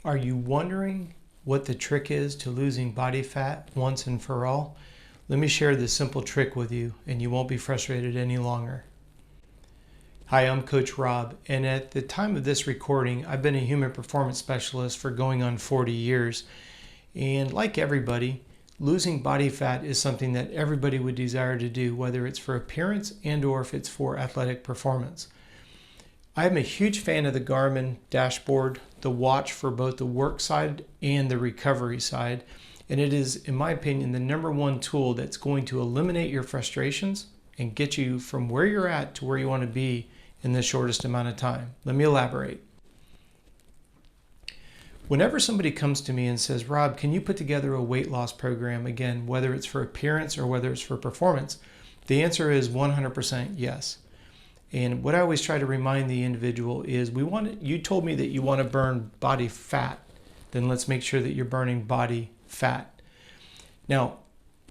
Are you wondering what the trick is to losing body fat once and for all? Let me share this simple trick with you and you won't be frustrated any longer. Hi, I'm Coach Rob, and at the time of this recording, I've been a human performance specialist for going on 40 years. And like everybody, losing body fat is something that everybody would desire to do, whether it's for appearance and or if it's for athletic performance. I'm a huge fan of the Garmin dashboard, the watch for both the work side and the recovery side. And it is, in my opinion, the #1 tool that's going to eliminate your frustrations and get you from where you're at to where you want to be in the shortest amount of time. Let me elaborate. Whenever somebody comes to me and says, Rob, can you put together a weight loss program, again, whether it's for appearance or whether it's for performance, the answer is 100% yes. And what I always try to remind the individual is, you told me that you want to burn body fat, then let's make sure that you're burning body fat. Now,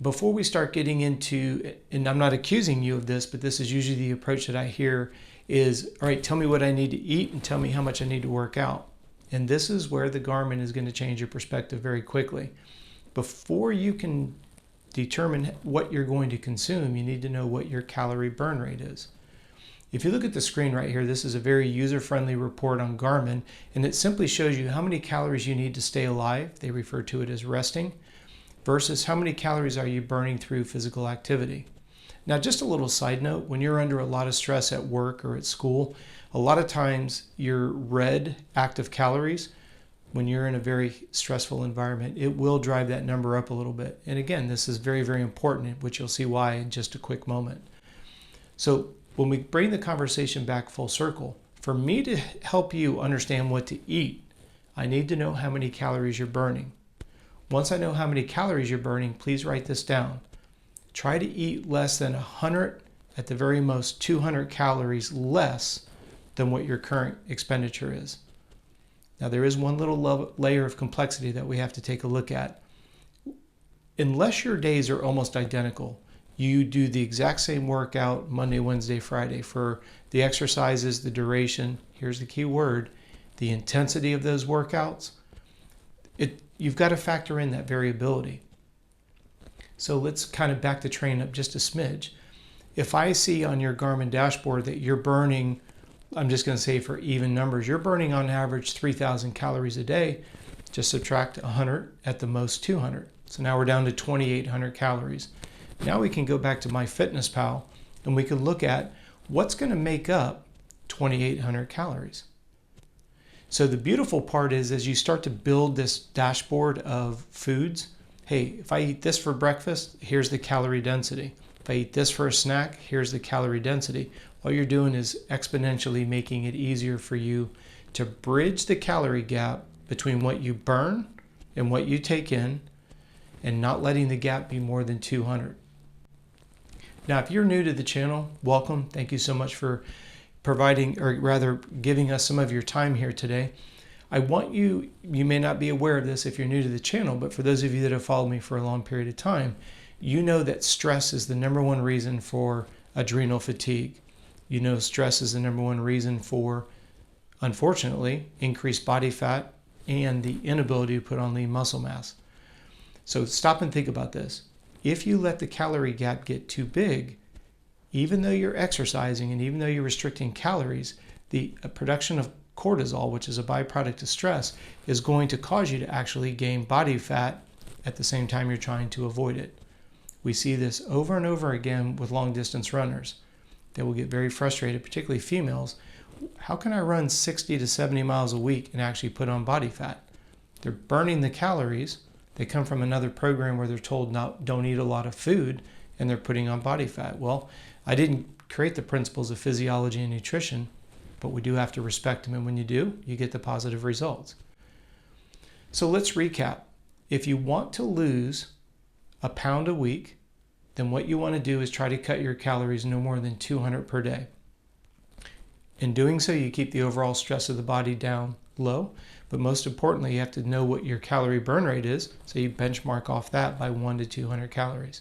before we start getting into, and I'm not accusing you of this, but this is usually the approach that I hear is, all right, tell me what I need to eat and tell me how much I need to work out. And this is where the Garmin is going to change your perspective very quickly. Before you can determine what you're going to consume, you need to know what your calorie burn rate is. If you look at the screen right here, this is a very user-friendly report on Garmin, and it simply shows you how many calories you need to stay alive. They refer to it as resting, versus how many calories are you burning through physical activity. Now, just a little side note, when you're under a lot of stress at work or at school, a lot of times your red active calories, when you're in a very stressful environment, it will drive that number up a little bit. And again, this is very, very important, which you'll see why in just a quick moment. So when we bring the conversation back full circle, for me to help you understand what to eat, I need to know how many calories you're burning. Once I know how many calories you're burning, please write this down. Try to eat less than 100, at the very most 200 calories less than what your current expenditure is. Now, there is one little layer of complexity that we have to take a look at. Unless your days are almost identical, you do the exact same workout Monday, Wednesday, Friday for the exercises, the duration, here's the key word, the intensity of those workouts. You've got to factor in that variability. So let's kind of back the train up just a smidge. If I see on your Garmin dashboard that you're burning, I'm just going to say for even numbers, you're burning on average 3,000 calories a day, just subtract 100, at the most 200. So now we're down to 2,800 calories. Now we can go back to MyFitnessPal and we can look at what's going to make up 2,800 calories. So the beautiful part is, as you start to build this dashboard of foods, hey, if I eat this for breakfast, here's the calorie density. If I eat this for a snack, here's the calorie density. All you're doing is exponentially making it easier for you to bridge the calorie gap between what you burn and what you take in, and not letting the gap be more than 200. Now, if you're new to the channel, welcome. Thank you so much for providing, or rather giving us some of your time here today. I want you may not be aware of this if you're new to the channel, but for those of you that have followed me for a long period of time, you know that stress is the #1 reason for adrenal fatigue. You know stress is the #1 reason for, unfortunately, increased body fat and the inability to put on lean muscle mass. So stop and think about this. If you let the calorie gap get too big, even though you're exercising and even though you're restricting calories, the production of cortisol, which is a byproduct of stress, is going to cause you to actually gain body fat at the same time you're trying to avoid it. We see this over and over again with long distance runners. They will get very frustrated, particularly females. How can I run 60 to 70 miles a week and actually put on body fat? They're burning the calories. They come from another program where they're told don't eat a lot of food, and they're putting on body fat. Well, I didn't create the principles of physiology and nutrition, but we do have to respect them, and when you do, you get the positive results. So let's recap. If you want to lose a pound a week, then what you want to do is try to cut your calories no more than 200 per day. In doing so, you keep the overall stress of the body down low, but most importantly, you have to know what your calorie burn rate is, so you benchmark off that by 1 to 200 calories.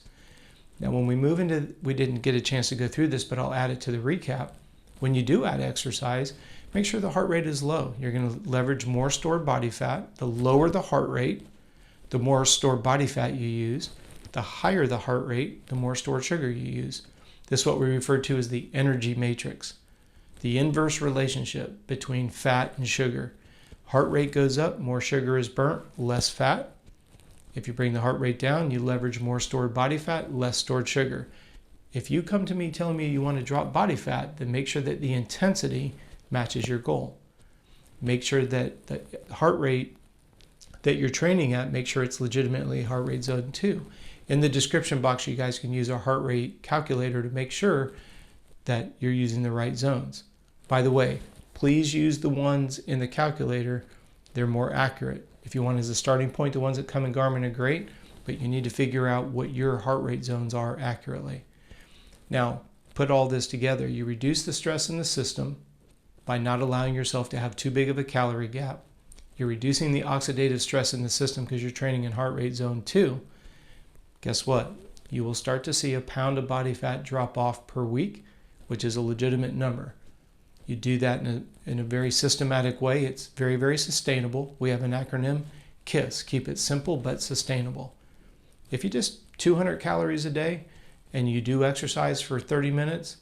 Now, when we move into, we didn't get a chance to go through this, but I'll add it to the recap. When you do add exercise, make sure the heart rate is low. You're going to leverage more stored body fat. The lower the heart rate, the more stored body fat you use. The higher the heart rate, the more stored sugar you use. This is what we refer to as the energy matrix, the inverse relationship between fat and sugar. Heart rate goes up, more sugar is burnt, less fat. If you bring the heart rate down, you leverage more stored body fat, less stored sugar. If you come to me telling me you want to drop body fat, then make sure that the intensity matches your goal. Make sure that the heart rate that you're training at, make sure it's legitimately heart rate zone 2. In the description box, you guys can use our heart rate calculator to make sure that you're using the right zones. By the way, please use the ones in the calculator. They're more accurate. If you want as a starting point, the ones that come in Garmin are great, but you need to figure out what your heart rate zones are accurately. Now, put all this together. You reduce the stress in the system by not allowing yourself to have too big of a calorie gap. You're reducing the oxidative stress in the system because you're training in heart rate zone 2. Guess what? You will start to see a pound of body fat drop off per week, which is a legitimate number. You do that in a very systematic way. It's very, very sustainable. We have an acronym, KISS. Keep it simple but sustainable. If you just 200 calories a day and you do exercise for 30 minutes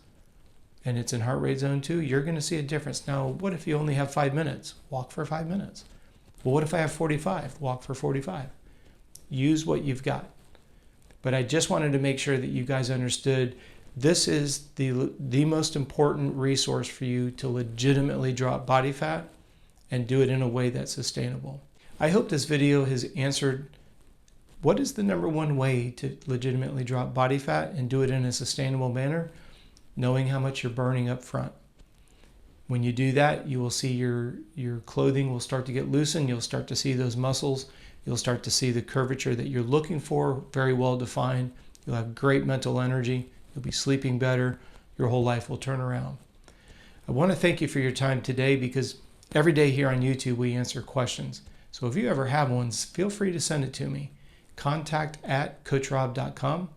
and it's in heart rate zone 2, you're going to see a difference. Now, what if you only have 5 minutes? Walk for 5 minutes. Well, what if I have 45? Walk for 45. Use what you've got. But I just wanted to make sure that you guys understood this is the most important resource for you to legitimately drop body fat and do it in a way that's sustainable. I hope this video has answered what is the number one way to legitimately drop body fat and do it in a sustainable manner, knowing how much you're burning up front. When you do that, you will see your clothing will start to get loosened. You'll start to see those muscles. You'll start to see the curvature that you're looking for, very well defined. You'll have great mental energy. You'll be sleeping better. Your whole life will turn around. I want to thank you for your time today because every day here on YouTube we answer questions. So if you ever have ones, feel free to send it to me. contact@coachrobb.com.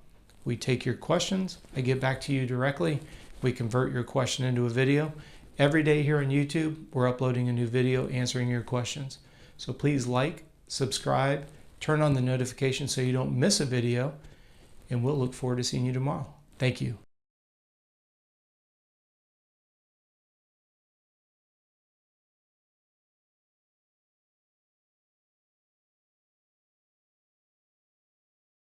We take your questions. I get back to you directly. We convert your question into a video. Every day here on YouTube, we're uploading a new video answering your questions. So please like, subscribe, turn on the notifications so you don't miss a video, and we'll look forward to seeing you tomorrow. Thank you.